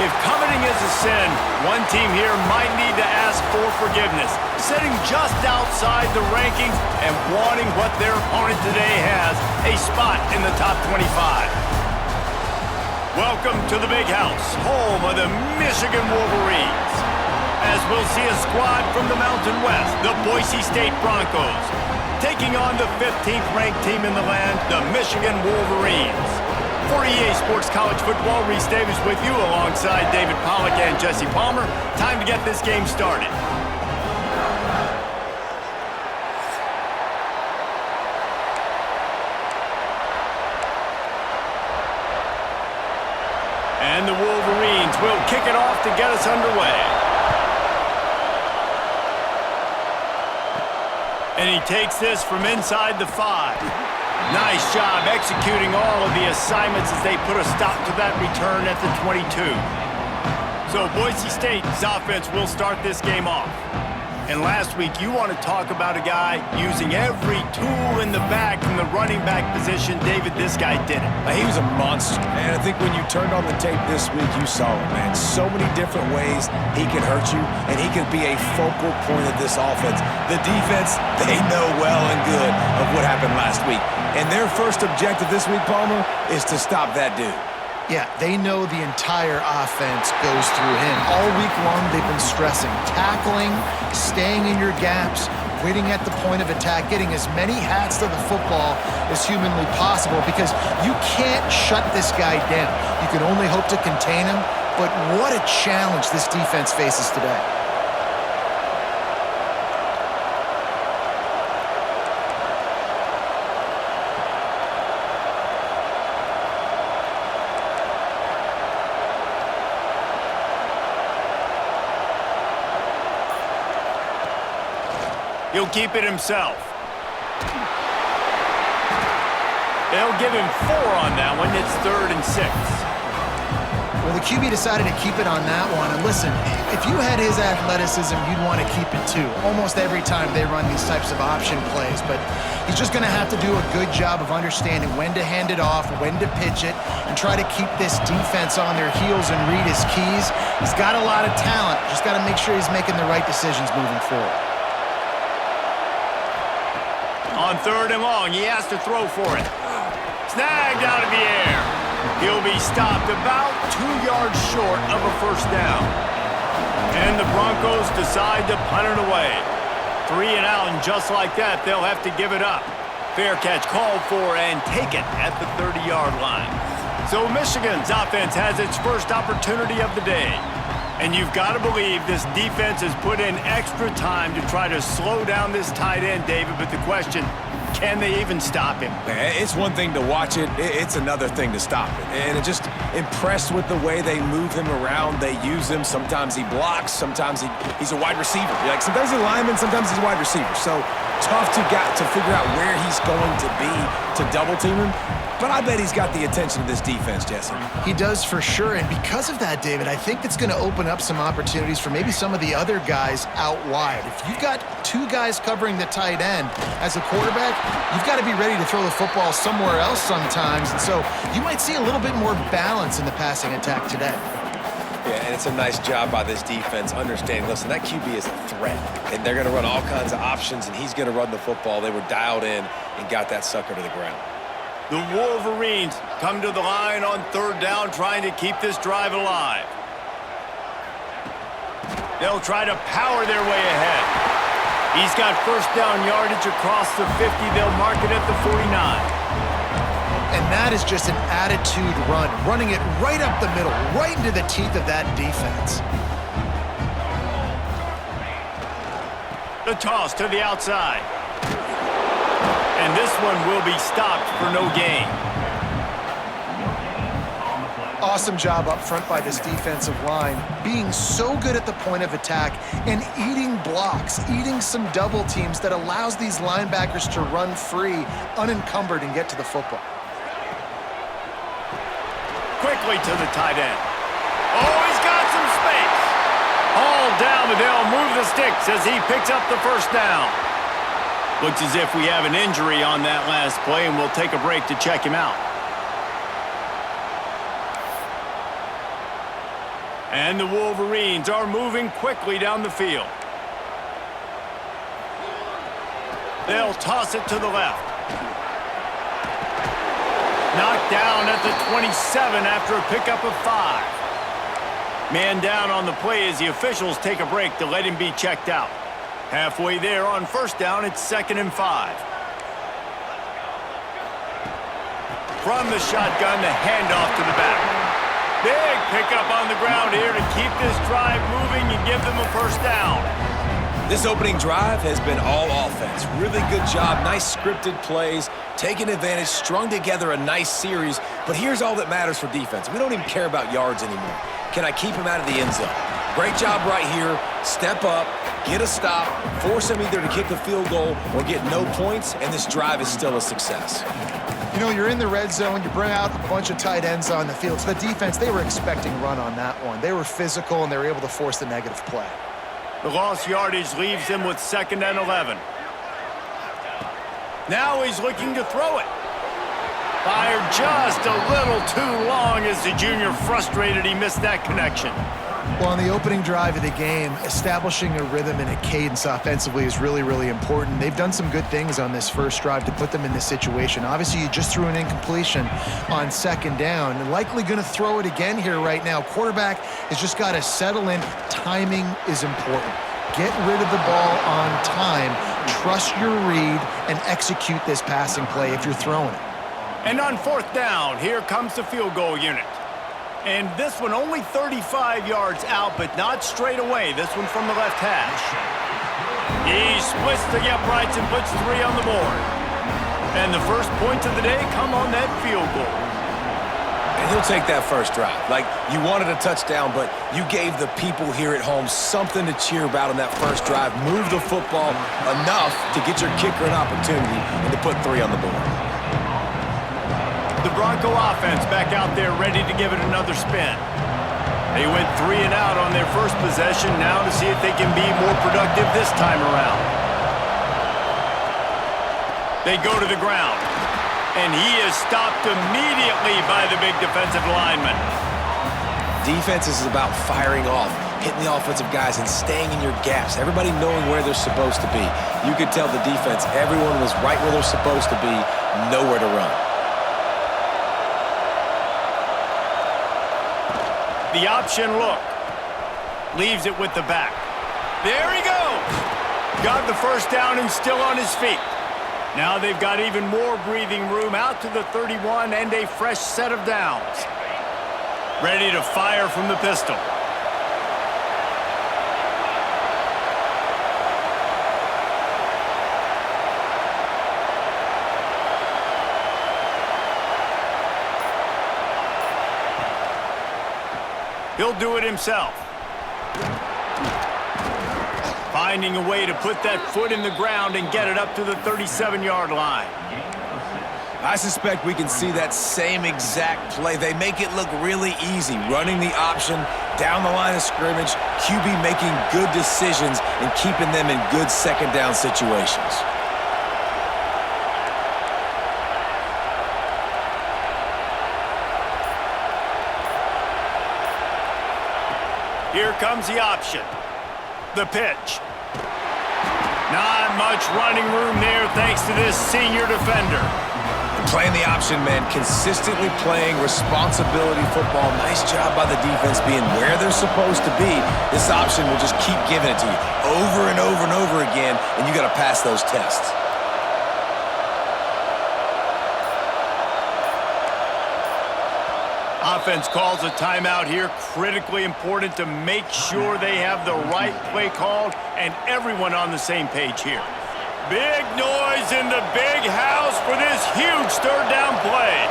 If coveting is a sin, one team here might need to ask for forgiveness, sitting just outside the rankings and wanting what their opponent today has, a spot in the top 25. Welcome to the Big House, home of the Michigan Wolverines. As we'll see a squad from the Mountain West, the Boise State Broncos, taking on the 15th ranked team in the land, the Michigan Wolverines. For EA Sports College Football, Reese Davis with you alongside David Pollack and Jesse Palmer. Time to get this game started. And the Wolverines will kick it off to get us underway. And he takes this from inside the 5. Nice job executing all of the assignments as they put a stop to that return at the 22. So Boise State's offense will start this game off. And last week, you want to talk about a guy using every tool in the bag from the running back position. David, this guy did it. He was a monster, and I think when you turned on the tape this week, you saw it, man. So many different ways he can hurt you, and he can be a focal point of this offense. The defense, they know well and good of what happened last week. And their first objective this week, Palmer, is to stop that dude. Yeah, they know the entire offense goes through him. All week long, they've been stressing tackling, staying in your gaps, waiting at the point of attack, getting as many hats to the football as humanly possible because you can't shut this guy down. You can only hope to contain him, but what a challenge this defense faces today. He'll keep it himself. They'll give him 4 on that one. It's 3rd and 6. Well, the QB decided to keep it on that one. And listen, if you had his athleticism, you'd want to keep it too. Almost every time they run these types of option plays. But he's just going to have to do a good job of understanding when to hand it off, when to pitch it, and try to keep this defense on their heels and read his keys. He's got a lot of talent. Just got to make sure he's making the right decisions moving forward. On 3rd and long, he has to throw for it. Snagged out of the air. He'll be stopped about 2 yards short of a first down. And the Broncos decide to punt it away. 3 and out, and just like that, they'll have to give it up. Fair catch called for and taken at the 30-yard line. So Michigan's offense has its first opportunity of the day. And you've got to believe this defense has put in extra time to try to slow down this tight end, David. But the question, can they even stop him? It's one thing to watch it. It's another thing to stop it. And I'm just impressed with the way they move him around. They use him. Sometimes he blocks. Sometimes he's a wide receiver. Like sometimes he's a lineman. Sometimes he's a wide receiver. So tough to figure out where he's going to be to double team him. But I bet he's got the attention of this defense, Jesse. He does for sure, and because of that, David, I think it's going to open up some opportunities for maybe some of the other guys out wide. If you've got 2 guys covering the tight end as a quarterback, you've got to be ready to throw the football somewhere else sometimes, and so you might see a little bit more balance in the passing attack today. Yeah, and it's a nice job by this defense understanding, listen, that QB is a threat, and they're going to run all kinds of options, and he's going to run the football. They were dialed in and got that sucker to the ground. The Wolverines come to the line on 3rd down, trying to keep this drive alive. They'll try to power their way ahead. He's got first down yardage across the 50. They'll mark it at the 49. And that is just an attitude run, running it right up the middle, right into the teeth of that defense. The toss to the outside. And this one will be stopped for no gain. Awesome job up front by this defensive line, being so good at the point of attack and eating blocks, eating some double teams that allows these linebackers to run free, unencumbered, and get to the football. Quickly to the tight end. Oh, he's got some space. All down, but they'll move the sticks as he picks up the first down. Looks as if we have an injury on that last play, and we'll take a break to check him out. And the Wolverines are moving quickly down the field. They'll toss it to the left. Knocked down at the 27 after a pickup of 5. Man down on the play as the officials take a break to let him be checked out. Halfway there on first down, it's 2nd and 5. From the shotgun, the handoff to the back. Big pickup on the ground here to keep this drive moving and give them a first down. This opening drive has been all offense. Really good job, nice scripted plays, taking advantage, strung together a nice series. But here's all that matters for defense. We don't even care about yards anymore. Can I keep him out of the end zone? Great job right here. Step up, get a stop, force him either to kick a field goal or get no points, and this drive is still a success. You know, you're in the red zone, you bring out a bunch of tight ends on the field. So the defense, they were expecting run on that one. They were physical, and they were able to force the negative play. The lost yardage leaves him with 2nd and 11. Now he's looking to throw it. Fired just a little too long as the junior frustrated he missed that connection. Well, on the opening drive of the game, establishing a rhythm and a cadence offensively is really, really important. They've done some good things on this first drive to put them in this situation. Obviously, you just threw an incompletion on 2nd down, and likely going to throw it again here right now. Quarterback has just got to settle in. Timing is important. Get rid of the ball on time, trust your read, and execute this passing play if you're throwing it. And on 4th down, here comes the field goal unit. And this one only 35 yards out, but not straight away. This one from the left hash. He splits the uprights and puts 3 on the board. And the first points of the day come on that field goal. And he'll take that first drive. Like, you wanted a touchdown, but you gave the people here at home something to cheer about on that first drive. Move the football enough to get your kicker an opportunity and to put 3 on the board. The Bronco offense back out there ready to give it another spin. They went 3 and out on their first possession, now to see if they can be more productive this time around. They go to the ground, and he is stopped immediately by the big defensive lineman. Defense is about firing off, hitting the offensive guys and staying in your gaps. Everybody knowing where they're supposed to be. You could tell the defense, everyone was right where they're supposed to be, nowhere to run. The option look. Leaves it with the back. There he goes. Got the first down and still on his feet. Now they've got even more breathing room out to the 31 and a fresh set of downs. Ready to fire from the pistol. He'll do it himself. Finding a way to put that foot in the ground and get it up to the 37-yard line. I suspect we can see that same exact play. They make it look really easy, running the option down the line of scrimmage, QB making good decisions and keeping them in good second down situations. Here comes the option. The pitch. Not much running room there thanks to this senior defender. Playing the option, man, consistently playing responsibility football. Nice job by the defense being where they're supposed to be. This option will just keep giving it to you over and over and over again, and you got to pass those tests. Offense calls a timeout here. Critically important to make sure they have the right play called and everyone on the same page here. Big noise in the big house for this huge third down play.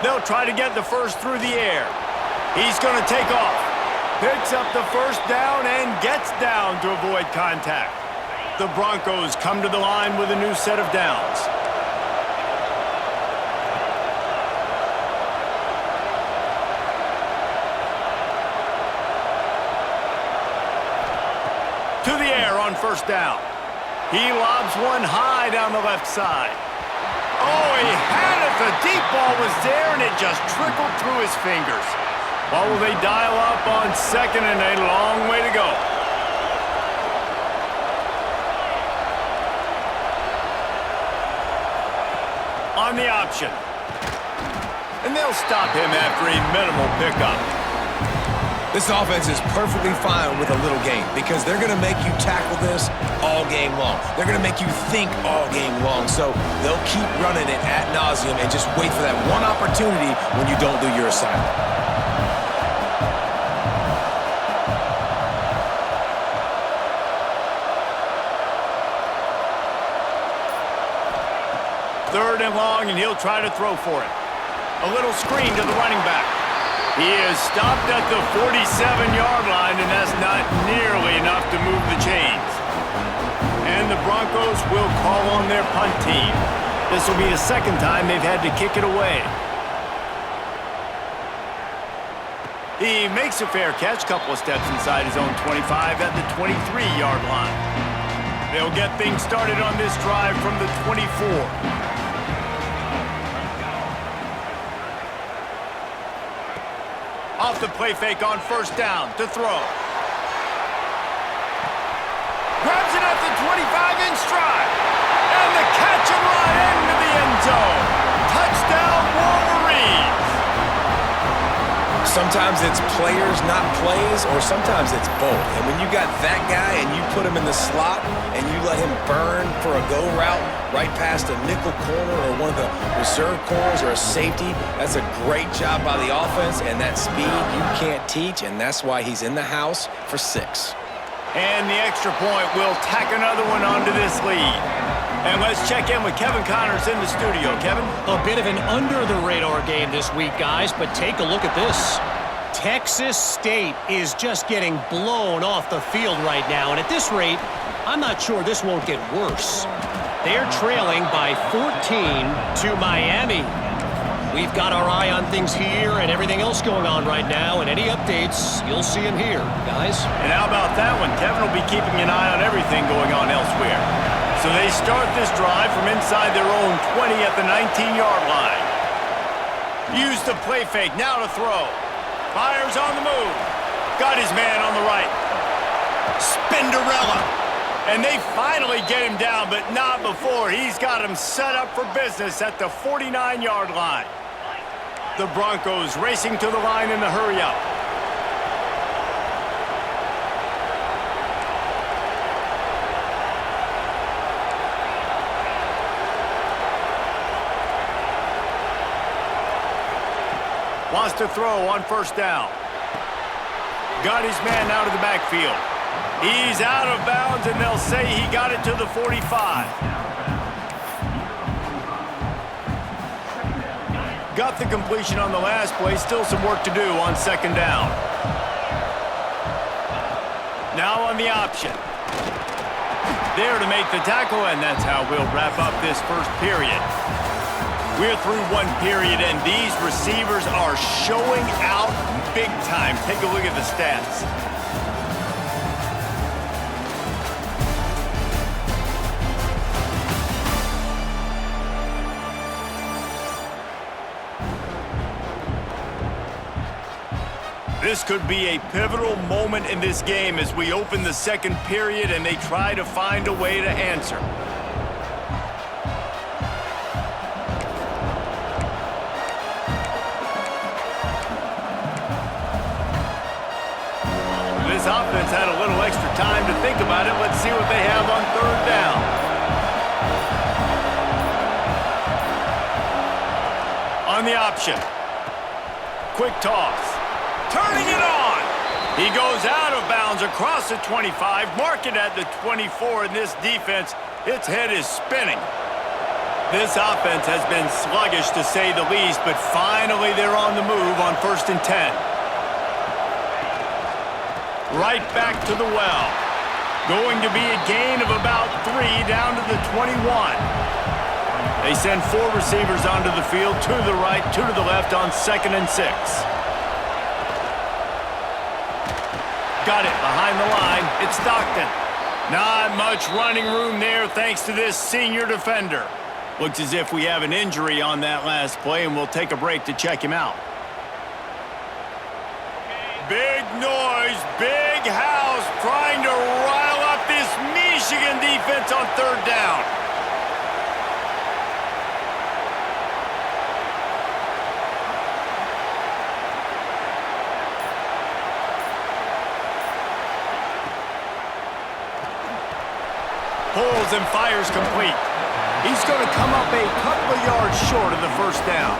They'll try to get the first through the air. He's going to take off. Picks up the first down and gets down to avoid contact. The Broncos come to the line with a new set of downs. To the air on first down. He lobs one high down the left side. Oh, he had it. The deep ball was there, and it just trickled through his fingers. What will they dial up on second and a long way to go? On the option. And they'll stop him after a minimal pickup. This offense is perfectly fine with a little game because they're going to make you tackle this all game long. They're going to make you think all game long. So they'll keep running it ad nauseum and just wait for that one opportunity when you don't do your assignment. Third and long, and he'll try to throw for it. A little screen to the running back. He is stopped at the 47-yard line, and that's not nearly enough to move the chains. And the Broncos will call on their punt team. This will be the second time they've had to kick it away. He makes a fair catch, couple of steps inside his own 25 at the 23-yard line. They'll get things started on this drive from the 24. Off the play fake on first down to throw. Grabs it at the 25 in stride. And the catch and run into the end zone. Touchdown Wolverines. Sometimes it's players, not plays, or sometimes it's both. And when you got that guy and you put him in the slot and you let him burn for a go route right past a nickel corner or one of the reserve corners or a safety, that's a great job by the offense, and that speed you can't teach, and that's why he's in the house for 6. And the extra point will tack another one onto this lead. And let's check in with Kevin Connors in the studio. Kevin? A bit of an under-the-radar game this week, guys, but take a look at this. Texas State is just getting blown off the field right now, and at this rate, I'm not sure this won't get worse. They're trailing by 14 to Miami. We've got our eye on things here and everything else going on right now, and any updates, you'll see them here, guys. And how about that one? Kevin will be keeping an eye on everything going on elsewhere. So they start this drive from inside their own 20 at the 19-yard line. Use the play fake, now to throw. Fires on the move. Got his man on the right. Spinderella. And they finally get him down, but not before. He's got him set up for business at the 49-yard line. The Broncos racing to the line in the hurry-up. Wants to throw on first down. Got his man out of the backfield. He's out of bounds, and they'll say he got it to the 45. Got the completion on the last play. Still some work to do on second down. Now on the option. There to make the tackle, and that's how we'll wrap up this first period. We're through one period, and these receivers are showing out big time. Take a look at the stats. This could be a pivotal moment in this game as we open the second period and they try to find a way to answer. This offense had a little extra time to think about it. Let's see what they have on third down. On the option. Quick toss. Turning it on. He goes out of bounds across the 25, mark it at the 24, and this defense, its head is spinning. This offense has been sluggish to say the least, but finally they're on the move on 1st and 10. Right back to the well. Going to be a gain of about 3 down to the 21. They send 4 receivers onto the field, 2 to the right, 2 to the left on 2nd and 6. Got it behind the line. It's Stockton. Not much running room there thanks to this senior defender. Looks as if we have an injury on that last play, and we'll take a break to check him out. Big noise, big house, trying to rile up this Michigan defense on third down. Pulls and fires complete. He's going to come up a couple of yards short of the first down.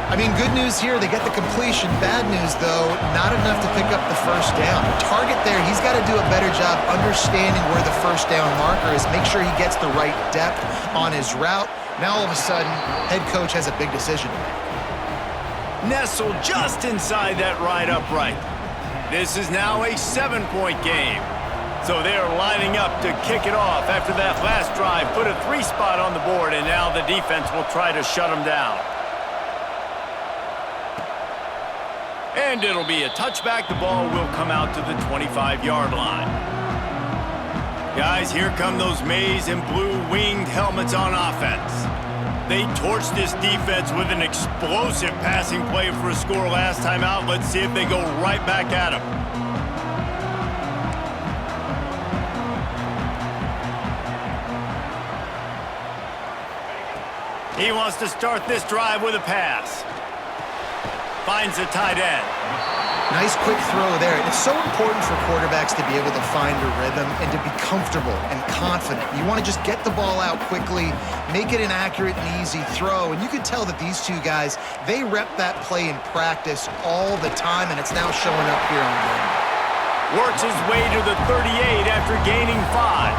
I mean, good news here, they get the completion. Bad news, though, not enough to pick up the first down. Target there, he's got to do a better job understanding where the first down marker is, make sure he gets the right depth on his route. Now, all of a sudden, head coach has a big decision to make. Nestled just inside that right upright. This is now a 7-point game. So they're lining up to kick it off after that last drive. Put a 3 spot on the board, and now the defense will try to shut them down. And it'll be a touchback. The ball will come out to the 25-yard line. Guys, here come those maize and blue winged helmets on offense. They torched this defense with an explosive passing play for a score last time out. Let's see if they go right back at them. He wants to start this drive with a pass. Finds the tight end. Nice quick throw there. It's so important for quarterbacks to be able to find a rhythm and to be comfortable and confident. You want to just get the ball out quickly, make it an accurate and easy throw. And you can tell that these two guys, they rep that play in practice all the time, and it's now showing up here on game. Works his way to the 38 after gaining 5.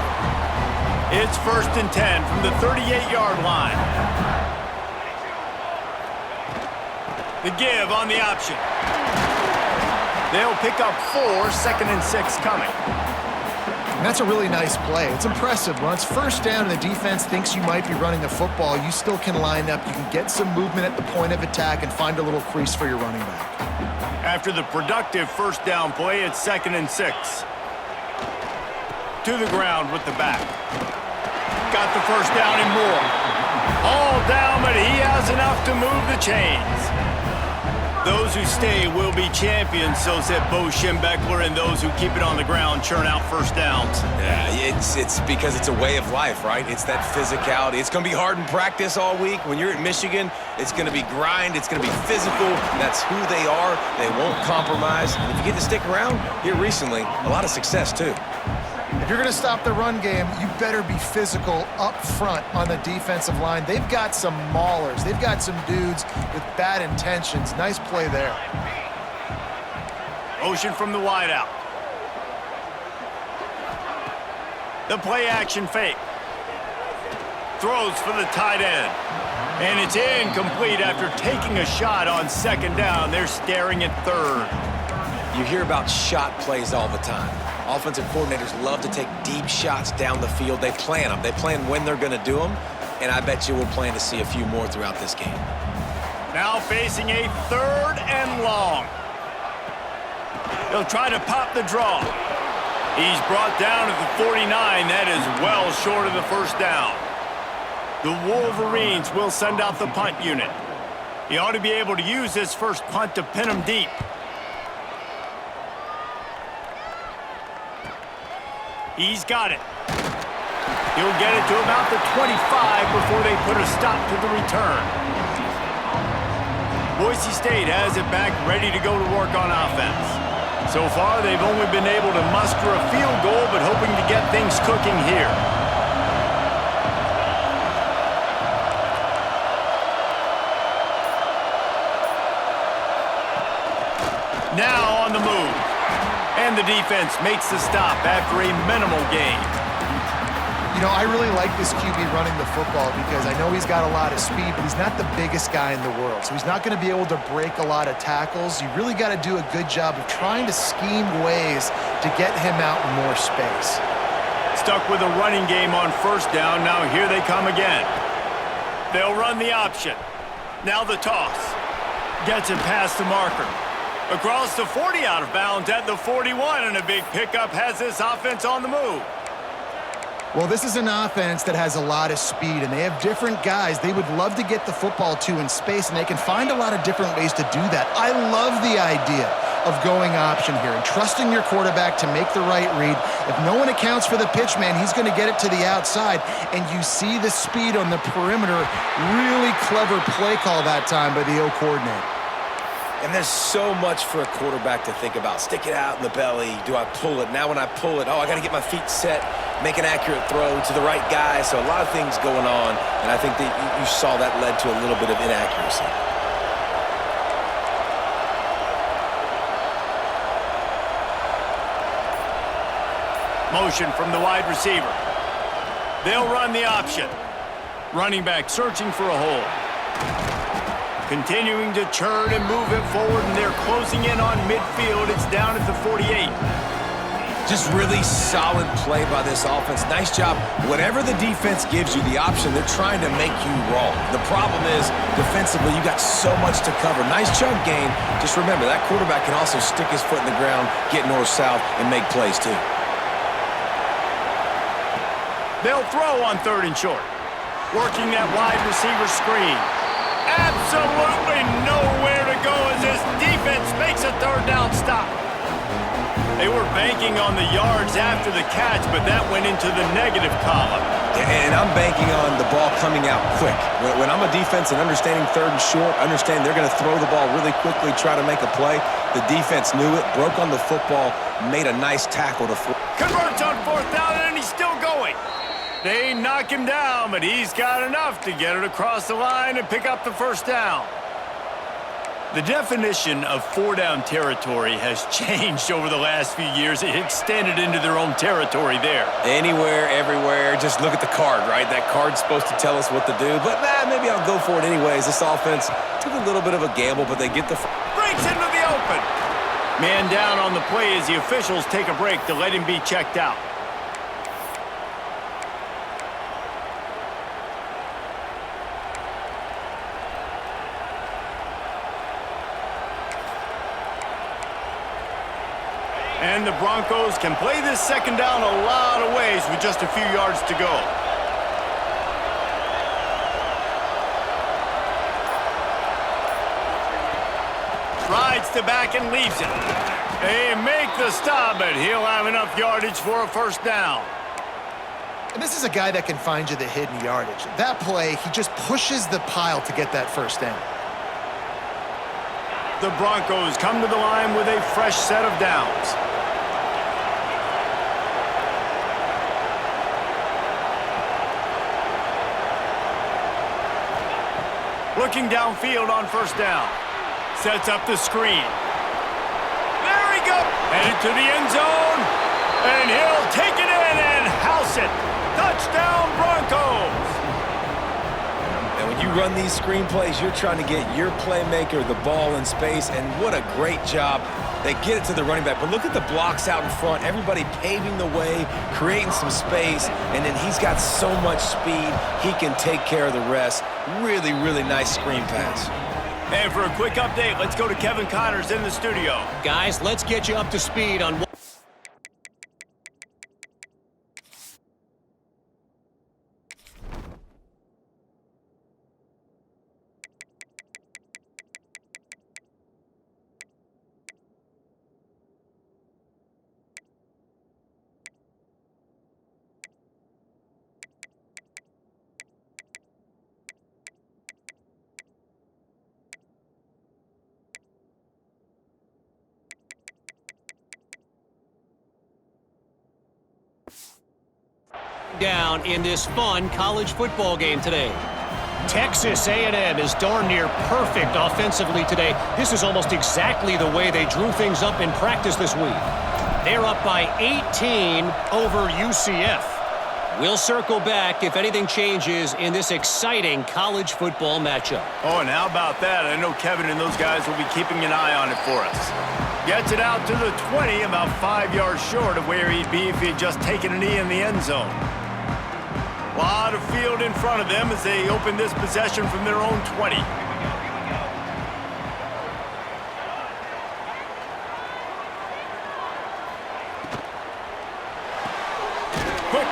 It's 1st and 10 from the 38-yard line. The give on the option. They'll pick up 4, 2nd and 6 coming. And that's a really nice play. It's impressive. When it's first down and the defense thinks you might be running the football, you still can line up. You can get some movement at the point of attack and find a little crease for your running back. After the productive first down play, it's 2nd and 6. To the ground with the back. Got the first down and more. All down, but he has enough to move the chains. Those who stay will be champions, so said Bo Schembechler, and those who keep it on the ground churn out first downs. Yeah, it's because it's a way of life, right? It's that physicality. It's going to be hard in practice all week. When you're at Michigan, it's going to be grind. It's going to be physical. That's who they are. They won't compromise. And if you get to stick around here recently, a lot of success, too. If you're going to stop the run game, you better be physical up front on the defensive line. They've got some maulers. They've got some dudes with bad intentions. Nice play there. Motion from the wideout. The play action fake. Throws for the tight end. And it's incomplete after taking a shot on 2nd down. They're staring at 3rd. You hear about shot plays all the time. Offensive coordinators love to take deep shots down the field. They plan them. They plan when they're going to do them, and I bet you we'll plan to see a few more throughout this game. Now facing a 3rd and long. They'll try to pop the draw. He's brought down at the 49. That is well short of the first down. The Wolverines will send out the punt unit. He ought to be able to use this first punt to pin him deep. He's got it. He'll get it to about the 25 before they put a stop to the return. Boise State has it back ready to go to work on offense. So far, they've only been able to muster a field goal, but hoping to get things cooking here. Now on the move. And the defense makes the stop after a minimal gain. You know, I really like this QB running the football because I know he's got a lot of speed, but he's not the biggest guy in the world. So he's not going to be able to break a lot of tackles. You really got to do a good job of trying to scheme ways to get him out in more space. Stuck with a running game on first down. Now here they come again. They'll run the option. Now the toss. Gets it past the marker. Across the 40 out of bounds at the 41, and a big pickup has this offense on the move. Well, this is an offense that has a lot of speed, and they have different guys they would love to get the football to in space, and they can find a lot of different ways to do that. I love the idea of going option here and trusting your quarterback to make the right read. If no one accounts for the pitch, man, he's going to get it to the outside, and you see the speed on the perimeter. Really clever play call that time by the O coordinator. And there's so much for a quarterback to think about. Stick it out in the belly. Do I pull it? Now when I pull it, I got to get my feet set, make an accurate throw to the right guy. So a lot of things going on, and I think that you saw that led to a little bit of inaccuracy. Motion from the wide receiver. They'll run the option. Running back searching for a hole. Continuing to churn and move it forward, and they're closing in on midfield. It's down at the 48. Just really solid play by this offense. Nice job. Whatever the defense gives you the option, they're trying to make you wrong. The problem is, defensively, you got so much to cover. Nice chunk gain. Just remember, that quarterback can also stick his foot in the ground, get north-south, and make plays too. They'll throw on 3rd and short. Working that wide receiver screen. Absolutely nowhere to go as this defense makes a 3rd down stop. They were banking on the yards after the catch, but that went into the negative column. And I'm banking on the ball coming out quick. When I'm a defense and understanding 3rd and short, understand they're going to throw the ball really quickly, try to make a play. The defense knew it, broke on the football, made a nice tackle to Converts on 4th down, and he's still going. They knock him down, but he's got enough to get it across the line and pick up the 1st down. The definition of 4-down territory has changed over the last few years. It extended into their own territory there. Anywhere, everywhere, just look at the card, right? That card's supposed to tell us what to do, but maybe I'll go for it anyways. This offense took a little bit of a gamble, but they get the... Breaks into the open. Man down on the play as the officials take a break to let him be checked out. And the Broncos can play this 2nd down a lot of ways with just a few yards to go. Rides to back and leaves it. They make the stop, but he'll have enough yardage for a 1st down. And this is a guy that can find you the hidden yardage. That play, he just pushes the pile to get that 1st down. The Broncos come to the line with a fresh set of downs. Looking downfield on 1st down. Sets up the screen. There he goes. Headed to the end zone. And he'll take it in and house it. Touchdown, Broncos. And when you run these screen plays, you're trying to get your playmaker the ball in space, and what a great job. They get it to the running back, but look at the blocks out in front. Everybody paving the way, creating some space, and then he's got so much speed, he can take care of the rest. Really, really nice screen pass. And for a quick update, let's go to Kevin Connors in the studio. Guys, let's get you up to speed on what... down in this fun college football game today. Texas A&M is darn near perfect offensively today. This is almost exactly the way they drew things up in practice this week. They're up by 18 over UCF. We'll circle back if anything changes in this exciting college football matchup. Oh, and how about that? I know Kevin and those guys will be keeping an eye on it for us. Gets it out to the 20, about 5 yards short of where he'd be if he had just taken a knee in the end zone. A lot of field in front of them as they open this possession from their own 20.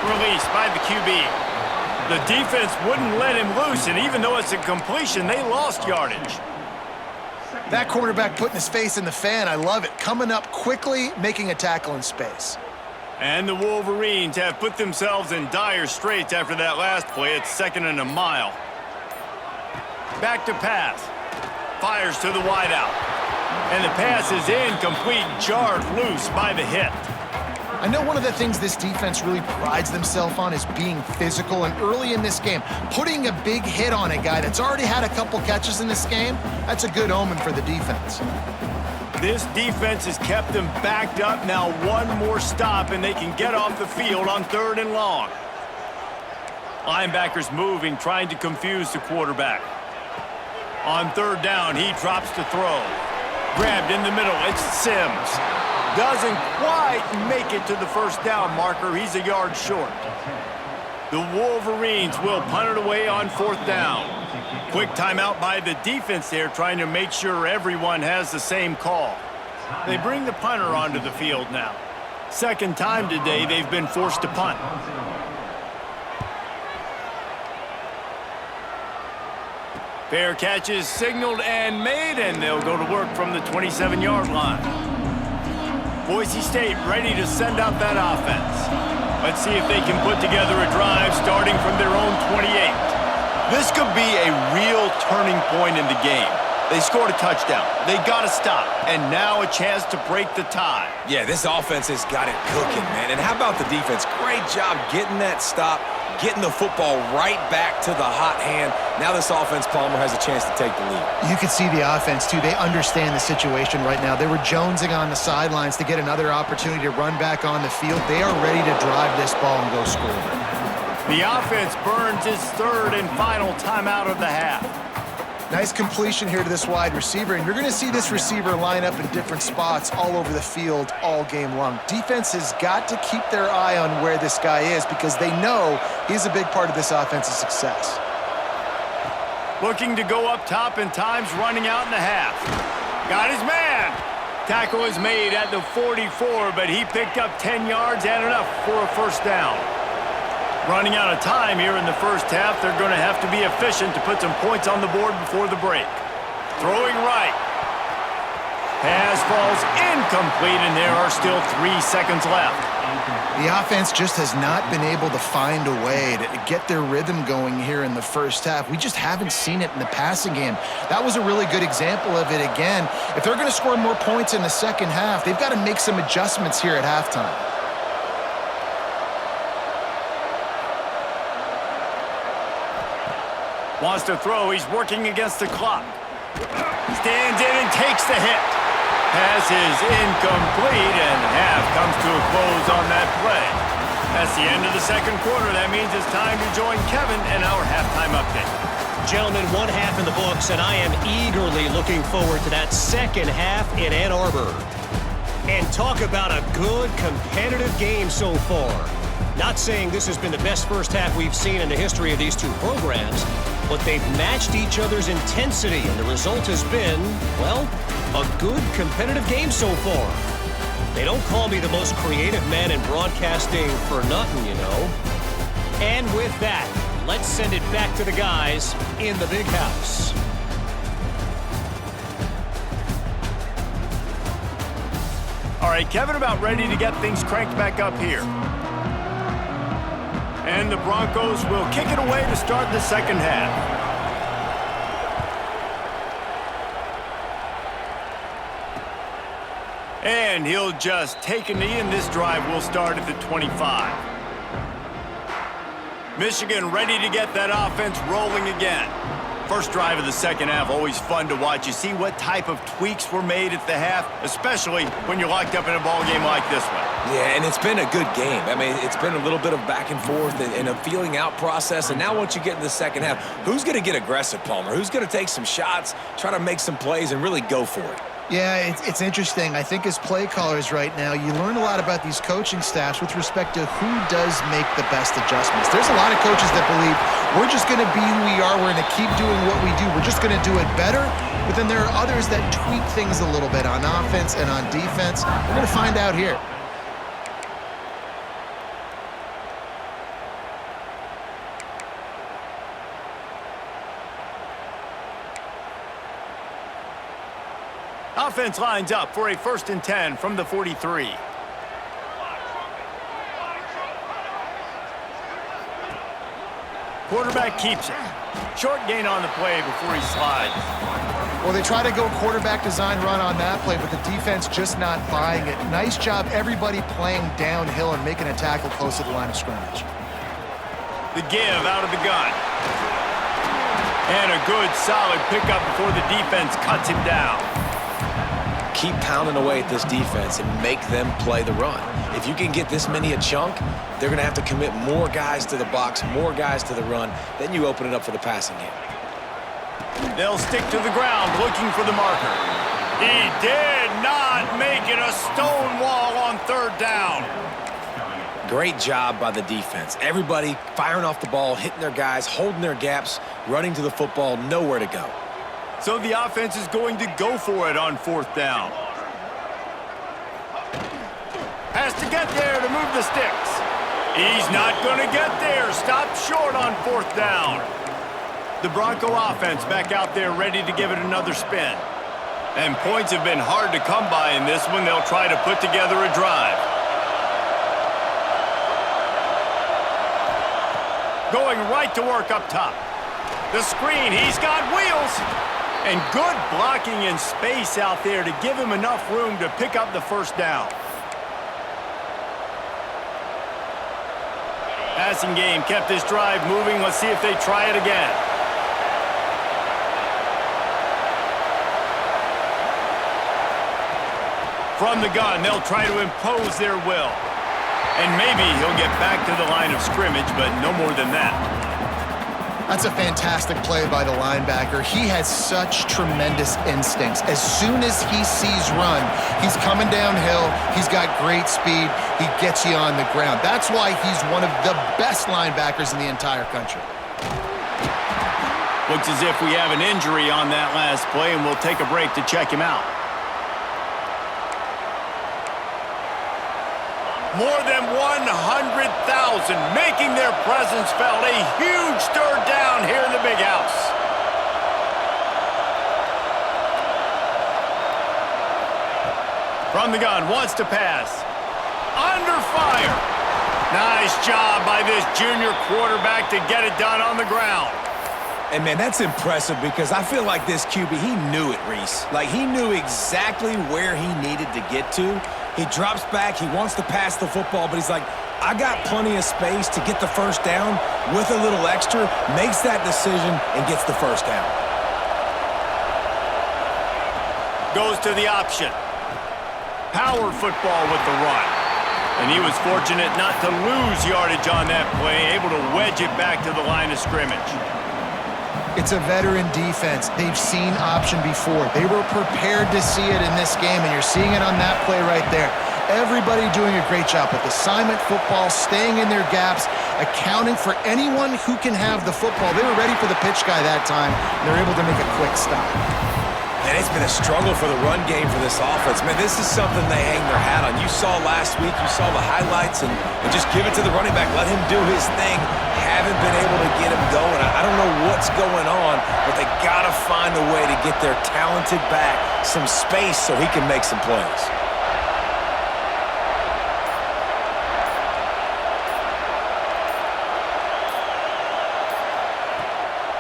release by the QB. The defense wouldn't let him loose, and even though it's a completion, they lost yardage. That cornerback putting his face in the fan, I love it. Coming up quickly, making a tackle in space. And the Wolverines have put themselves in dire straits after that last play. It's 2nd and a mile. Back to pass. Fires to the wideout. And the pass is incomplete, jarred loose by the hit. I know one of the things this defense really prides themselves on is being physical, and early in this game, putting a big hit on a guy that's already had a couple catches in this game, that's a good omen for the defense. This defense has kept them backed up. Now one more stop, and they can get off the field on 3rd and long. Linebackers moving, trying to confuse the quarterback. On 3rd down, he drops to throw. Grabbed in the middle, it's Sims. Doesn't quite make it to the 1st down marker. He's a yard short. The Wolverines will punt it away on 4th down. Quick timeout by the defense there, trying to make sure everyone has the same call. They bring the punter onto the field now. 2nd time today they've been forced to punt. Fair catch is signaled and made, and they'll go to work from the 27-yard line. Boise State ready to send out that offense. Let's see if they can put together a drive starting from their own 28. This could be a real turning point in the game. They scored a touchdown. They got to stop, and now a chance to break the tie. Yeah, this offense has got it cooking, man. And how about the defense? Great job getting that stop, getting the football right back to the hot hand. Now this offense, Palmer, has a chance to take the lead. You can see the offense, too. They understand the situation right now. They were jonesing on the sidelines to get another opportunity to run back on the field. They are ready to drive this ball and go score. The offense burns its 3rd and final timeout of the half. Nice completion here to this wide receiver, and you're going to see this receiver line up in different spots all over the field all game long. Defense has got to keep their eye on where this guy is because they know he's a big part of this offense's success. Looking to go up top, and time's running out in the half. Got his man. Tackle is made at the 44, but he picked up 10 yards and enough for a 1st down. Running out of time here in the 1st half. They're going to have to be efficient to put some points on the board before the break. Throwing right. Pass falls incomplete, and there are still 3 seconds left. The offense just has not been able to find a way to get their rhythm going here in the 1st half. We just haven't seen it in the passing game. That was a really good example of it again. If they're going to score more points in the 2nd half, they've got to make some adjustments here at halftime. Wants to throw. He's working against the clock. Stands in and takes the hit. Pass is incomplete, and half comes to a close on that play. That's the end of the 2nd quarter. That means it's time to join Kevin and our halftime update. Gentlemen, 1 half in the books, and I am eagerly looking forward to that 2nd half in Ann Arbor. And talk about a good competitive game so far. Not saying this has been the best 1st half we've seen in the history of these 2 programs, but they've matched each other's intensity, and the result has been, well, a good competitive game so far. They don't call me the most creative man in broadcasting for nothing, you know. And with that, let's send it back to the guys in the big house. All right, Kevin, about ready to get things cranked back up here. And the Broncos will kick it away to start the 2nd half. And he'll just take a knee, and this drive will start at the 25. Michigan ready to get that offense rolling again. First drive of the 2nd half, always fun to watch. You see what type of tweaks were made at the half, especially when you're locked up in a ball game like this one. Yeah, and it's been a good game. I mean, it's been a little bit of back and forth and a feeling out process. And now once you get in the 2nd half, who's going to get aggressive, Palmer? Who's going to take some shots, try to make some plays, and really go for it? Yeah, it's interesting. I think as play callers right now, you learn a lot about these coaching staffs with respect to who does make the best adjustments. There's a lot of coaches that believe we're just going to be who we are. We're going to keep doing what we do. We're just going to do it better. But then there are others that tweak things a little bit on offense and on defense. We're going to find out here. Offense lines up for a 1st and 10 from the 43. Quarterback keeps it. Short gain on the play before he slides. Well, they try to go quarterback design run on that play, but the defense just not buying it. Nice job, everybody playing downhill and making a tackle close to the line of scrimmage. The give out of the gun. And a good, solid pickup before the defense cuts him down. Keep pounding away at this defense and make them play the run. If you can get this many a chunk, they're going to have to commit more guys to the box, more guys to the run. Then you open it up for the passing game. They'll stick to the ground looking for the marker. He did not make it a stone wall on 3rd down. Great job by the defense. Everybody firing off the ball, hitting their guys, holding their gaps, running to the football, nowhere to go. So the offense is going to go for it on 4th down. Has to get there to move the sticks. He's not going to get there. Stop short on 4th down. The Bronco offense back out there ready to give it another spin. And points have been hard to come by in this one. They'll try to put together a drive. Going right to work up top. The screen, he's got wheels. And good blocking in space out there to give him enough room to pick up the 1st down. Passing game kept this drive moving. Let's see if they try it again. From the gun, they'll try to impose their will. And maybe he'll get back to the line of scrimmage, but no more than that. That's a fantastic play by the linebacker. He has such tremendous instincts. As soon as he sees run, he's coming downhill. He's got great speed. He gets you on the ground. That's why he's one of the best linebackers in the entire country. Looks as if we have an injury on that last play, and we'll take a break to check him out. More than 100,000 making their presence felt. A huge 3rd down here in the big house. From the gun, wants to pass. Under fire. Nice job by this junior quarterback to get it done on the ground. And, man, that's impressive because I feel like this QB, he knew it, Reese. Like, he knew exactly where he needed to get to. He drops back. He wants to pass the football, but he's like, I got plenty of space to get the 1st down with a little extra, makes that decision, and gets the 1st down. Goes to the option. Power football with the run. And he was fortunate not to lose yardage on that play, able to wedge it back to the line of scrimmage. It's a veteran defense. They've seen option before. They were prepared to see it in this game, and you're seeing it on that play right there. Everybody doing a great job with assignment football, staying in their gaps, accounting for anyone who can have the football. They were ready for the pitch guy that time, and they're able to make a quick stop. And it's been a struggle for the run game for this offense. Man, this is something they hang their hat on. You saw last week, you saw the highlights, and just give it to the running back. Let him do his thing. Haven't been able to get him going. I don't know what's going on, but they got to find a way to get their talented back some space so he can make some plays.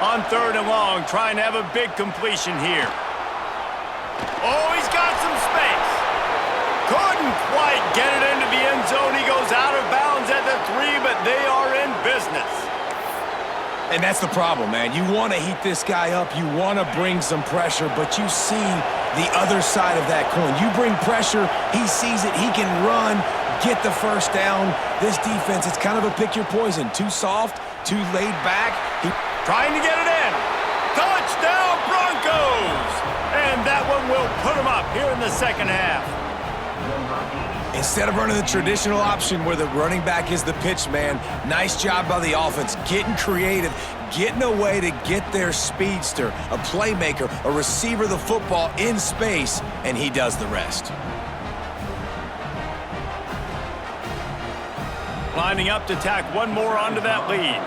On 3rd and long, trying to have a big completion here. Oh, he's got some space. Couldn't quite get it into the end zone. He goes out of bounds at the 3, but they are in business. And that's the problem, man. You want to heat this guy up. You want to bring some pressure, but you see the other side of that coin. You bring pressure, he sees it, he can run, get the 1st down. This defense, it's kind of a pick your poison. Too soft, too laid back. Trying to get it in. Touchdown, Broncos! And that one will put them up here in the 2nd half. Instead of running the traditional option where the running back is the pitch man, nice job by the offense, getting creative, getting a way to get their speedster, a playmaker, a receiver the football in space, and he does the rest. Lining up to tack one more onto that lead.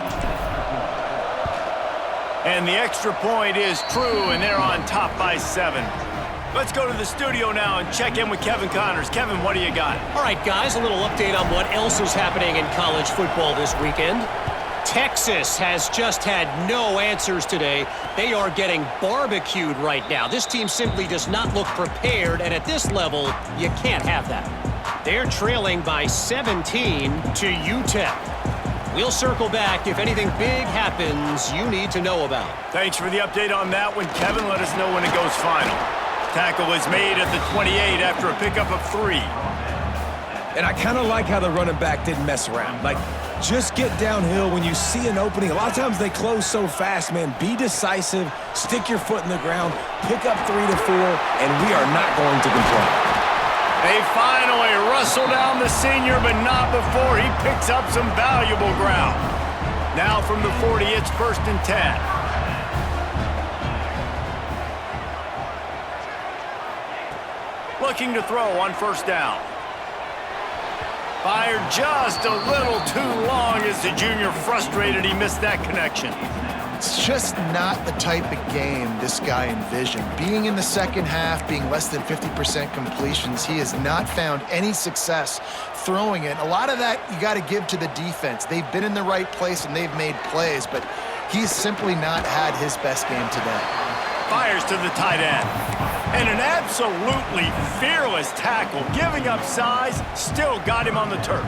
And the extra point is true, and they're on top by 7. Let's go to the studio now and check in with Kevin Connors. Kevin, what do you got? All right, guys, a little update on what else is happening in college football this weekend. Texas has just had no answers today. They are getting barbecued right now. This team simply does not look prepared, and at this level, you can't have that. They're trailing by 17 to UTEP. We'll circle back if anything big happens you need to know about. Thanks for the update on that one, Kevin. Let us know when it goes final. Tackle is made at the 28 after a pickup of 3. And I kind of like how the running back didn't mess around. Like, just get downhill when you see an opening. A lot of times they close so fast, man. Be decisive, stick your foot in the ground, pick up 3 to 4, and we are not going to complain. They finally wrestle down the senior, but not before he picks up some valuable ground. Now from the 40, it's 1st and 10. Looking to throw on 1st down. Fired just a little too long as the junior frustrated he missed that connection. It's just not the type of game this guy envisioned. Being in the second half, being less than 50% completions, he has not found any success throwing it. A lot of that you got to give to the defense. They've been in the right place and they've made plays, but he's simply not had his best game today. Fires to the tight end. And an absolutely fearless tackle, giving up size, still got him on the turf.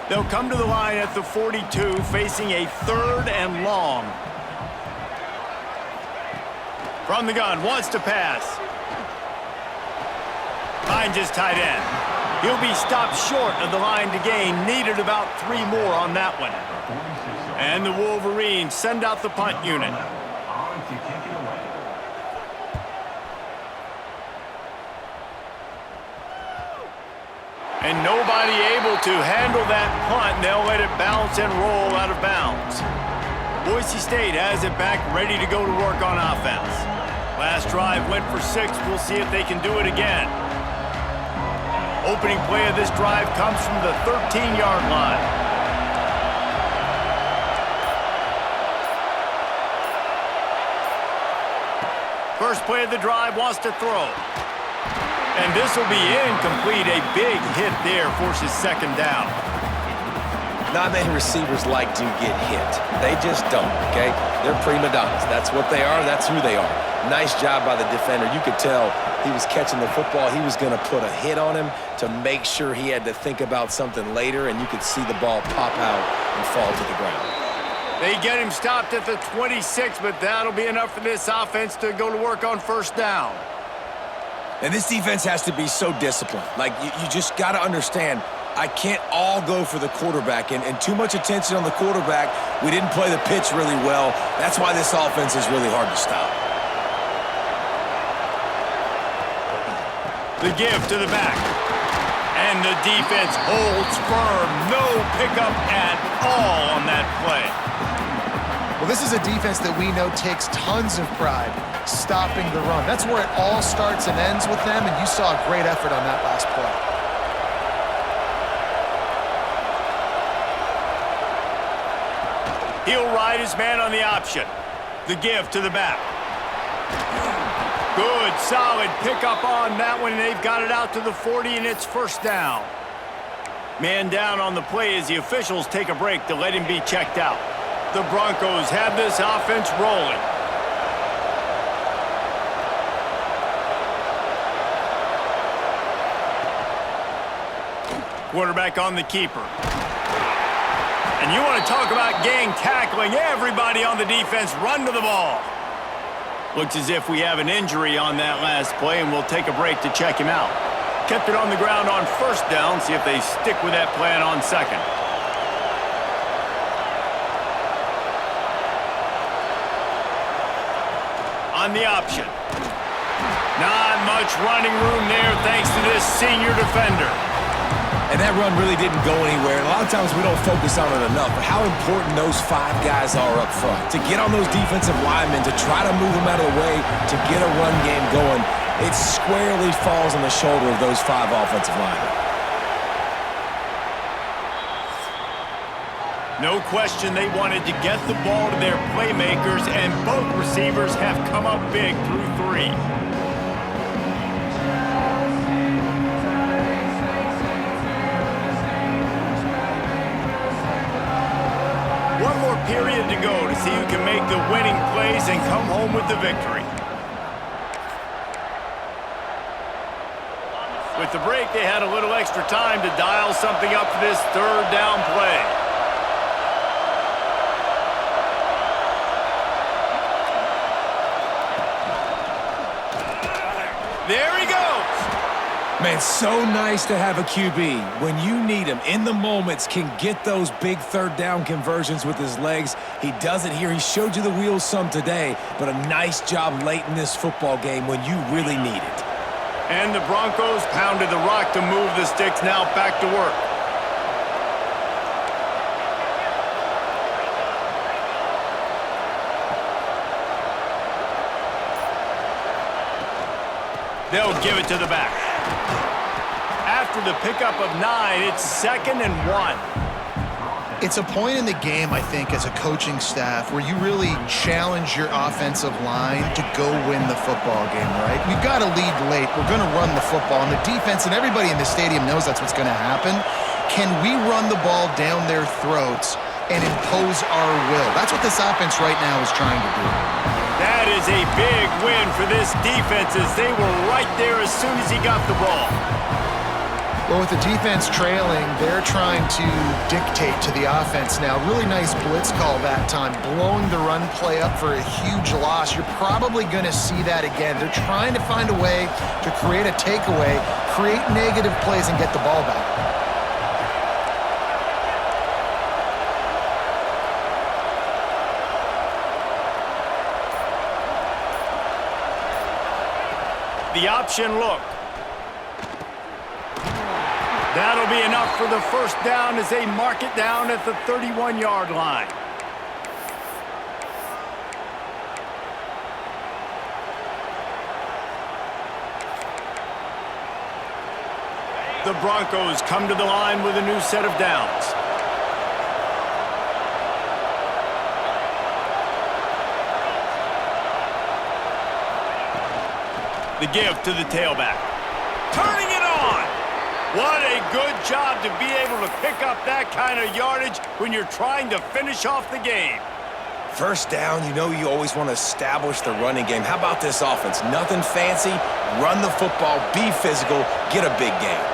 They'll come to the line at the 42, facing a 3rd and long. From the gun, wants to pass. Finds his tight end. He'll be stopped short of the line to gain. Needed about 3 more on that one. And the Wolverines send out the punt unit. And nobody able to handle that punt. They'll let it bounce and roll out of bounds. Boise State has it back, ready to go to work on offense. Last drive went for 6. We'll see if they can do it again. Opening play of this drive comes from the 13-yard line. First play of the drive, wants to throw. And this will be incomplete. A big hit there forces 2nd down. Not many receivers like to get hit. They just don't, okay? They're prima donnas. That's what they are. That's who they are. Nice job by the defender. You could tell he was catching the football. He was going to put a hit on him to make sure he had to think about something later, and you could see the ball pop out and fall to the ground. They get him stopped at the 26, but that'll be enough for this offense to go to work on 1st down. And this defense has to be so disciplined. Like, you just got to understand, I can't all go for the quarterback. And too much attention on the quarterback. We didn't play the pitch really well. That's why this offense is really hard to stop. The give to the back. And the defense holds firm. No pickup at all on that play. Well, this is a defense that we know takes tons of pride stopping the run. That's where it all starts and ends with them, and you saw a great effort on that last play. He'll ride his man on the option. The give to the back. Good, solid pickup on that one, and they've got it out to the 40, and it's 1st down. Man down on the play as the officials take a break to let him be checked out. The Broncos have this offense rolling. Quarterback on the keeper. And you want to talk about gang tackling. Everybody on the defense run to the ball. Looks as if we have an injury on that last play, and we'll take a break to check him out. Kept it on the ground on 1st down. See if they stick with that plan on 2nd. On the option. Not much running room there thanks to this senior defender. And that run really didn't go anywhere. And a lot of times we don't focus on it enough, but how important those 5 guys are up front. To get on those defensive linemen, to try to move them out of the way, to get a run game going, it squarely falls on the shoulder of those 5 offensive linemen. No question they wanted to get the ball to their playmakers, and both receivers have come up big through 3. period to go to see who can make the winning plays and come home with the victory. With the break, they had a little extra time to dial something up for this third down play. There he goes. Man, so nice to have a QB. When you need him, in the moments, can get those big third down conversions with his legs. He does it here. He showed you the wheels some today, but a nice job late in this football game when you really need it. And the Broncos pounded the rock to move the sticks. Now back to work. They'll give it to the back. After the pickup of 9, it's 2nd and 1. It's a point in the game, I think, as a coaching staff where you really challenge your offensive line to go win the football game, right? We've got to lead late. We're going to run the football. And the defense and everybody in the stadium knows that's what's going to happen. Can we run the ball down their throats and impose our will? That's what this offense right now is trying to do. That is a big win for this defense as they were right there as soon as he got the ball. Well, with the defense trailing, they're trying to dictate to the offense now. Really nice blitz call that time, blowing the run play up for a huge loss. You're probably going to see that again. They're trying to find a way to create a takeaway, create negative plays, and get the ball back. The option look. That'll be enough for the first down as they mark it down at the 31-yard line. The Broncos come to the line with a new set of downs. The give to the tailback. Turning it on! What a good job to be able to pick up that kind of yardage when you're trying to finish off the game. First down, you know you always want to establish the running game. How about this offense? Nothing fancy. Run the football, be physical, get a big gain.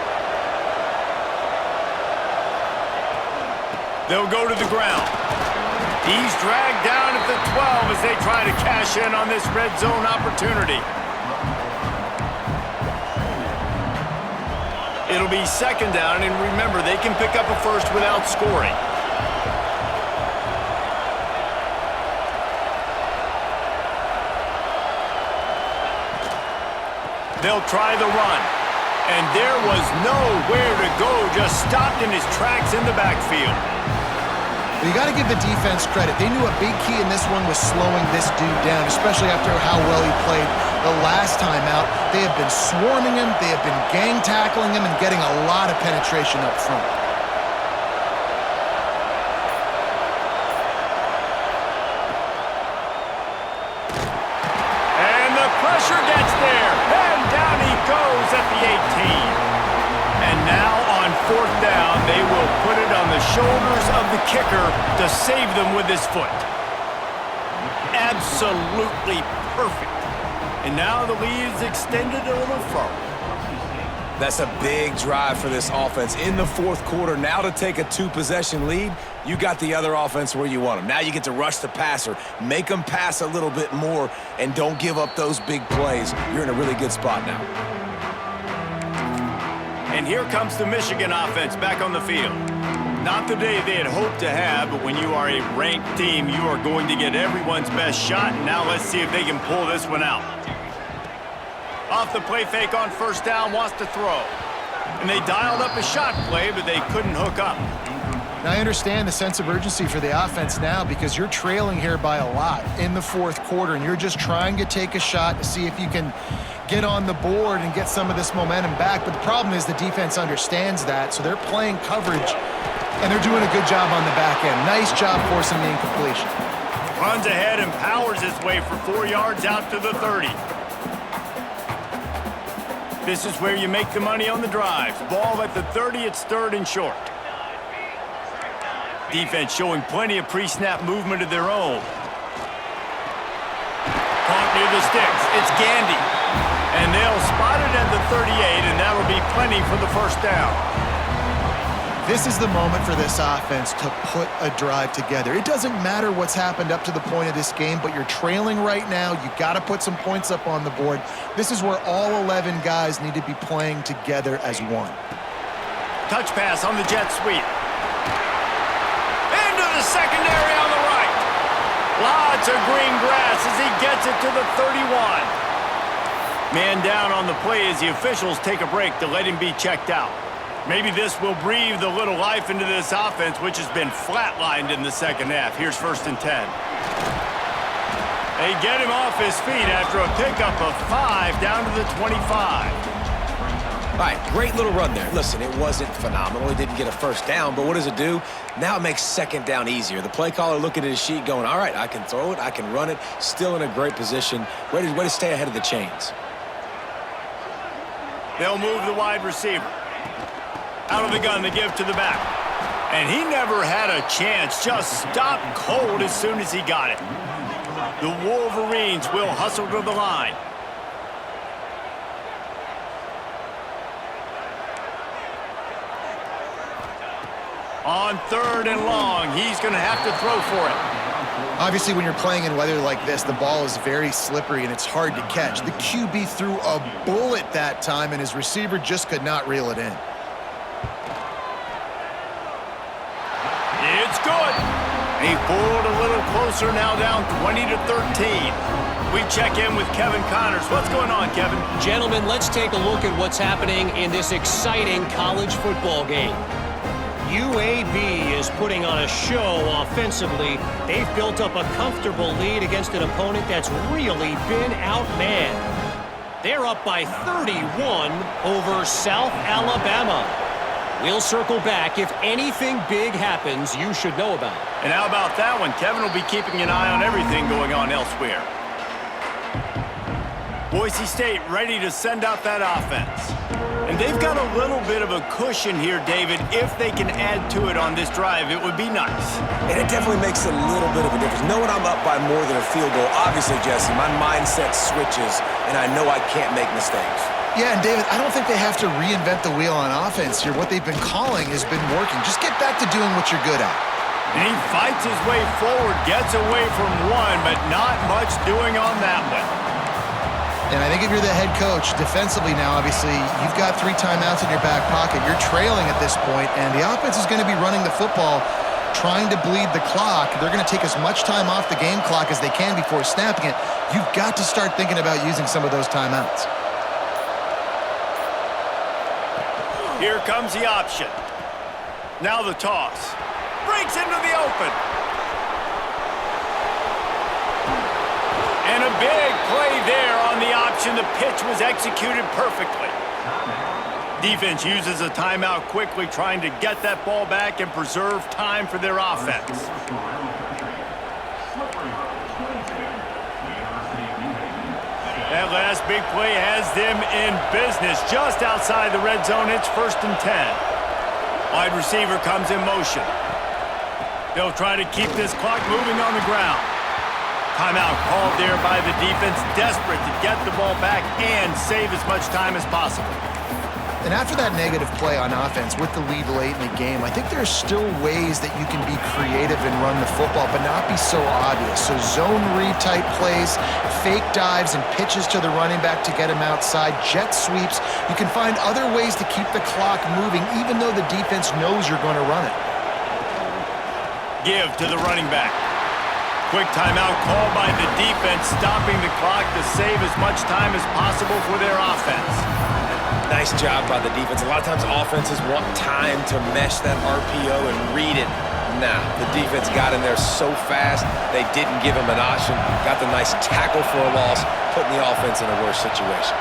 They'll go to the ground. He's dragged down at the 12 as they try to cash in on this red zone opportunity. It'll be 2nd down, and remember, they can pick up a first without scoring. They'll try the run. And there was nowhere to go, just stopped in his tracks in the backfield. You got to give the defense credit. They knew a big key in this one was slowing this dude down, especially after how well he played the last time out. They have been swarming him, they have been gang tackling him, and getting a lot of penetration up front. And the pressure gets there, and down he goes at the 18. And now on 4th down, they will put it on the shoulders of the kicker to save them with his foot. Absolutely perfect. And now the lead is extended a little further. That's a big drive for this offense in the 4th quarter. Now to take a 2-possession lead, you got the other offense where you want them. Now you get to rush the passer, make them pass a little bit more, and don't give up those big plays. You're in a really good spot now. And here comes the Michigan offense back on the field. Not the day they had hoped to have, but when you are a ranked team, you are going to get everyone's best shot. And now let's see if they can pull this one out. Off the play fake on 1st down, wants to throw. And they dialed up a shot play, but they couldn't hook up. Now, I understand the sense of urgency for the offense now because you're trailing here by a lot in the 4th quarter, and you're just trying to take a shot to see if you can get on the board and get some of this momentum back. But the problem is the defense understands that, so they're playing coverage, and they're doing a good job on the back end. Nice job forcing the incompletion. Runs ahead and powers his way for 4 yards out to the 30. This is where you make the money on the drives. Ball at the 30, it's 3rd and short. Defense showing plenty of pre-snap movement of their own. Caught near the sticks. It's Gandy. And they'll spot it at the 38, and that'll be plenty for the first down. This is the moment for this offense to put a drive together. It doesn't matter what's happened up to the point of this game, but you're trailing right now. You got to put some points up on the board. This is where all 11 guys need to be playing together as one. Touch pass on the jet sweep. Into the secondary on the right. Lots of green grass as he gets it to the 31. Man down on the play as the officials take a break to let him be checked out. Maybe this will breathe a little life into this offense, which has been flatlined in the second half. Here's 1st and 10. They get him off his feet after a pickup of 5 down to the 25. All right, great little run there. Listen, it wasn't phenomenal. He didn't get a first down, but what does it do? Now it makes second down easier. The play caller looking at his sheet going, all right, I can throw it, I can run it, still in a great position, ready to stay ahead of the chains. They'll move the wide receiver. Out of the gun to give to the back. And he never had a chance. Just stopped cold as soon as he got it. The Wolverines will hustle to the line. On 3rd and long, he's going to have to throw for it. Obviously, when you're playing in weather like this, the ball is very slippery and it's hard to catch. The QB threw a bullet that time, and his receiver just could not reel it in. It's good. He pulled a little closer, now down 20-13. We check in with Kevin Connors. What's going on, Kevin? Gentlemen, let's take a look at what's happening in this exciting college football game. UAB is putting on a show offensively. They've built up a comfortable lead against an opponent that's really been outmanned. They're up by 31 over South Alabama. We'll circle back. If anything big happens, you should know about it. And how about that one? Kevin will be keeping an eye on everything going on elsewhere. Boise State ready to send out that offense. And they've got a little bit of a cushion here, David. If they can add to it on this drive, it would be nice. And it definitely makes a little bit of a difference. Knowing I'm up by more than a field goal, obviously, Jesse, my mindset switches, and I know I can't make mistakes. Yeah, and David, I don't think they have to reinvent the wheel on offense here. What they've been calling has been working. Just get back to doing what you're good at. And he fights his way forward, gets away from one, but not much doing on that one. And I think if you're the head coach, defensively now, obviously, you've got 3 timeouts in your back pocket. You're trailing at this point, and the offense is going to be running the football, trying to bleed the clock. They're going to take as much time off the game clock as they can before snapping it. You've got to start thinking about using some of those timeouts. Here comes the option. Now the toss. Breaks into the open. And a big play there on the option. The pitch was executed perfectly. Defense uses a timeout quickly, trying to get that ball back and preserve time for their offense. That last big play has them in business just outside the red zone. It's 1st and 10. Wide receiver comes in motion. They'll try to keep this clock moving on the ground. Timeout called there by the defense, desperate to get the ball back and save as much time as possible. And after that negative play on offense with the lead late in the game, I think there's still ways that you can be creative and run the football, but not be so obvious. So zone read type plays, fake dives and pitches to the running back to get him outside, jet sweeps. You can find other ways to keep the clock moving, even though the defense knows you're going to run it. Give to the running back. Quick timeout called by the defense, stopping the clock to save as much time as possible for their offense. Nice job by the defense. A lot of times offenses want time to mesh that RPO and read it. Nah, the defense got in there so fast, they didn't give him an option. Got the nice tackle for a loss, putting the offense in a worse situation.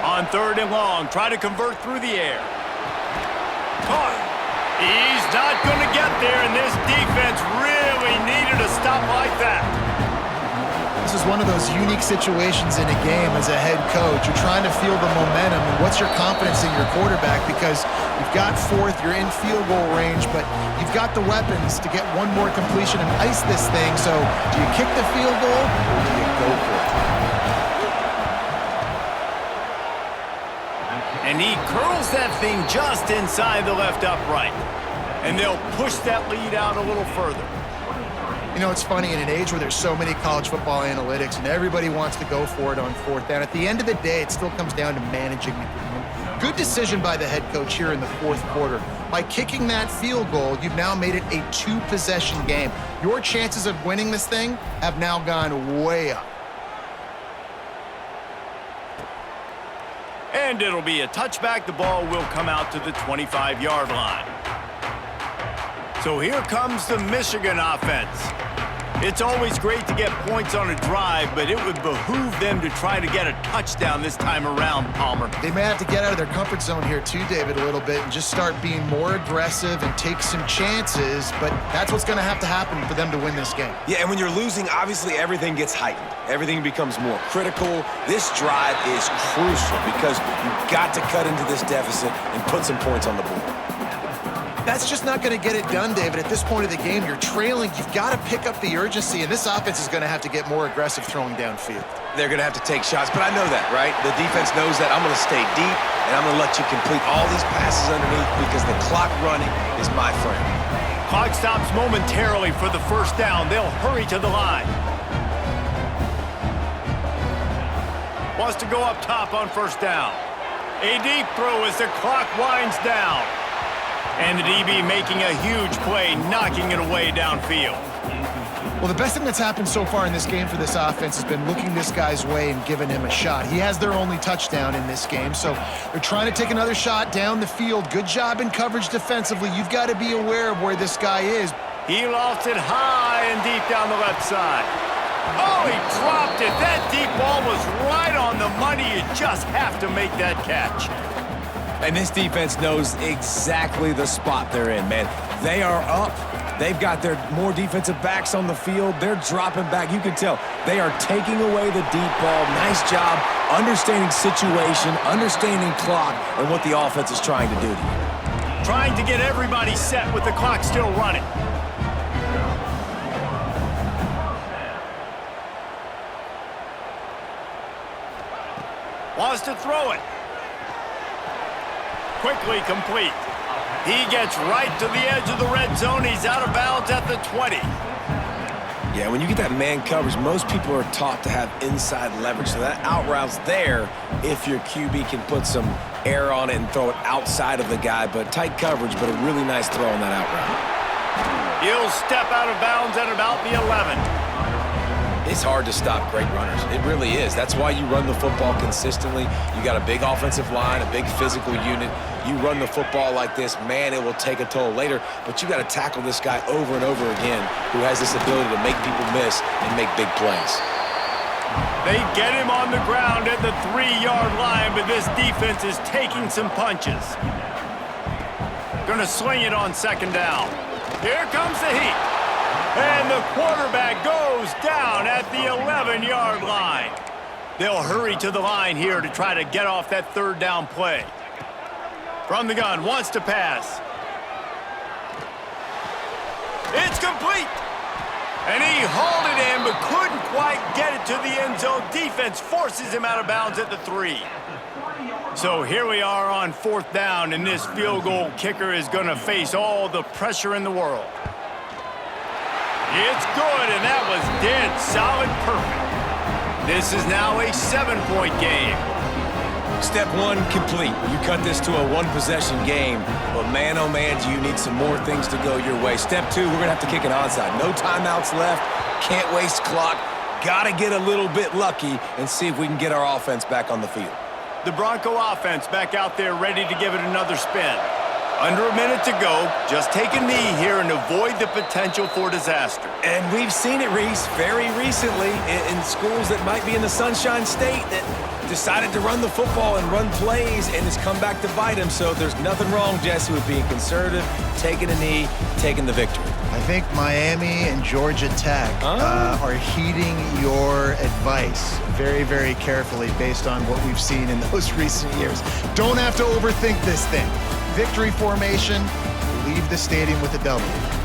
On 3rd and long, try to convert through the air. Caught. He's not going to get there, and this defense really needed a stop like that. This is is one of those unique situations in a game as a head coach. You're trying to feel the momentum, and what's your confidence in your quarterback? Because you've got fourth, you're in field goal range, but you've got the weapons to get one more completion and ice this thing. So do you kick the field goal or do you go for it? And he curls that thing just inside the left upright. And they'll push that lead out a little further. You know, it's funny, in an age where there's so many college football analytics and everybody wants to go for it on fourth down, at the end of the day, it still comes down to managing the game. Good decision by the head coach here in the fourth quarter. By kicking that field goal, you've now made it a two-possession game. Your chances of winning this thing have now gone way up. And it'll be a touchback. The ball will come out to the 25-yard line. So here comes the Michigan offense. It's always great to get points on a drive, but it would behoove them to try to get a touchdown this time around, Palmer. They may have to get out of their comfort zone here too, David, a little bit and just start being more aggressive and take some chances, but that's what's going to happen for them to win this game. Yeah, and when you're losing, obviously everything gets heightened. Everything becomes more critical. This drive is crucial because you've got to cut into this deficit and put some points on the board. That's just not going to get it done, David. At this point of the game, you're trailing. You've got to pick up the urgency, and this offense is going to have to get more aggressive throwing downfield. They're going to have to take shots, but I know that, right? The defense knows that. I'm going to stay deep, and I'm going to let you complete all these passes underneath because the clock running is my friend. Clock stops momentarily for the first down. They'll hurry to the line. Wants to go up top on first down. A deep throw as the clock winds down. And the DB making a huge play, knocking it away downfield. Well, the best thing that's happened so far in this game for this offense has been looking this guy's way and giving him a shot. He has their only touchdown in this game, so they're trying to take another shot down the field. Good job in coverage defensively. You've got to be aware of where this guy is. He lost it high and deep down the left side. Oh, he dropped it. That deep ball was right on the money. You just have to make that catch. And this defense knows exactly the spot they're in, man. They are up. They've got their more defensive backs on the field. They're dropping back. You can tell they are taking away the deep ball. Nice job understanding situation, understanding clock, and what the offense is trying to do to you. Trying to get everybody set with the clock still running. Wants to throw it. Quickly complete. He gets right to the edge of the red zone. He's out of bounds at the 20. Yeah, when you get that man coverage, most people are taught to have inside leverage. So that out route's there if your QB can put some air on it and throw it outside of the guy. But tight coverage, but a really nice throw on that out route. He'll step out of bounds at about the 11. It's hard to stop great runners. It really is. That's why you run the football consistently. You got a big offensive line, a big physical unit. You run the football like this, man, it will take a toll later. But you got to tackle this guy over and over again who has this ability to make people miss and make big plays. They get him on the ground at the 3-yard line, but this defense is taking some punches. Gonna sling it on second down. Here comes the heat. And the quarterback goes down at the 11-yard line. They'll hurry to the line here to try to get off that third down play. From the gun, wants to pass. It's complete. And he hauled it in, but couldn't quite get it to the end zone. Defense forces him out of bounds at the 3. So here we are on fourth down, and this field goal kicker is going to face all the pressure in the world. It's good, and that was dead solid perfect. This is now a 7-point game. Step one, complete. You cut this to a one-possession game, but man, oh man, do you need some more things to go your way. Step two, we're going to have to kick an onside. No timeouts left. Can't waste clock. Got to get a little bit lucky and see if we can get our offense back on the field. The Bronco offense back out there ready to give it another spin. Under a minute to go, just take a knee here and avoid the potential for disaster. And we've seen it, Reese, very recently in schools that might be in the Sunshine State that decided to run the football and run plays and it's come back to bite them. So there's nothing wrong, Jesse, with being conservative, taking a knee, taking the victory. I think Miami and Georgia Tech are heeding your advice very, very carefully based on what we've seen in those recent years. Don't have to overthink this thing. Victory formation, leave the stadium with a W.